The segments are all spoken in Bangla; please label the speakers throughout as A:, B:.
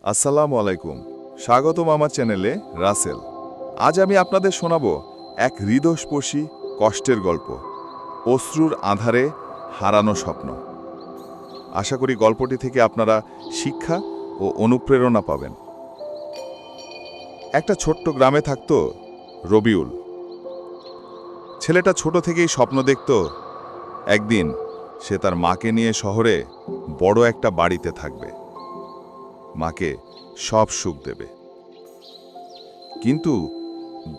A: আসসালামু আলাইকুম, স্বাগতম আমার চ্যানেলে রাসেল। আজ আমি আপনাদের শোনাবো এক হৃদয়স্পর্শী কষ্টের গল্প, অশ্রুর আঁধারে হারানো স্বপ্ন। আশা করি গল্পটি থেকে আপনারা শিক্ষা ও অনুপ্রেরণা পাবেন। একটা ছোট্ট গ্রামে থাকত রবিউল। ছেলেটা ছোট থেকেই স্বপ্ন দেখত একদিন সে তার মাকে নিয়ে শহরে বড় একটা বাড়িতে থাকবে, মাকে সব সুখ দেবে। কিন্তু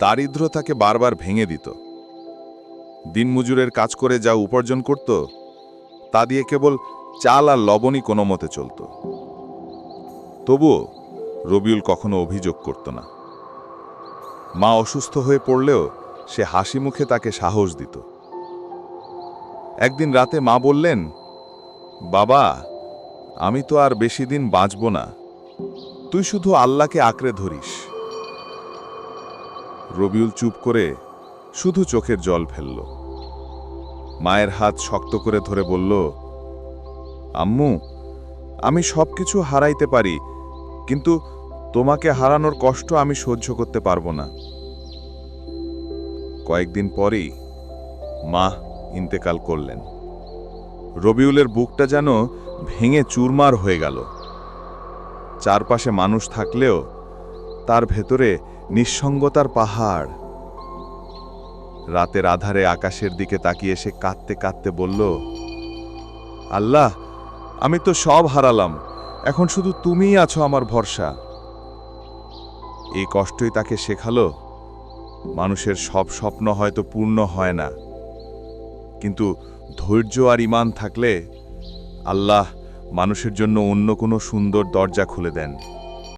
A: দারিদ্র্য তাকে বারবার ভেঙে দিত। দিনমজুরের কাজ করে যা উপার্জন করত তা দিয়ে কেবল চাল আর লবণই কোনো মতে চলত। তবুও রবিউল কখনো অভিযোগ করত না। মা অসুস্থ হয়ে পড়লেও সে হাসি মুখে তাকে সাহস দিত। একদিন রাতে মা বললেন, বাবা, আমি তো আর বেশি দিন বাঁচব না, তুই শুধু আল্লাহকে আঁকড়ে ধরিস। রবিউল চুপ করে শুধু চোখের জল ফেলল। মায়ের হাত শক্ত করে ধরে বলল, আম্মু, আমি সবকিছু হারাইতে পারি, কিন্তু তোমাকে হারানোর কষ্ট আমি সহ্য করতে পারবো না। কয়েকদিন পরেই মা ইন্তেকাল করলেন। রবিউলের বুকটা যেন ভেঙে চুরমার হয়ে গেল। চারপাশে মানুষ থাকলেও তার ভেতরে নিঃসঙ্গতার পাহাড়। রাতের আধারে আকাশের দিকে তাকিয়ে সে কাঁদতে কাঁদতে বলল, আল্লাহ, আমি তো সব হারালাম, এখন শুধু তুমিই আছো আমার ভরসা। এই কষ্টই তাকে শেখালো, মানুষের সব স্বপ্ন হয়তো পূর্ণ হয় না, কিন্তু ধৈর্য আর ঈমান থাকলে আল্লাহ মানুষের জন্য অন্য কোনো সুন্দর দরজা খুলে দেন।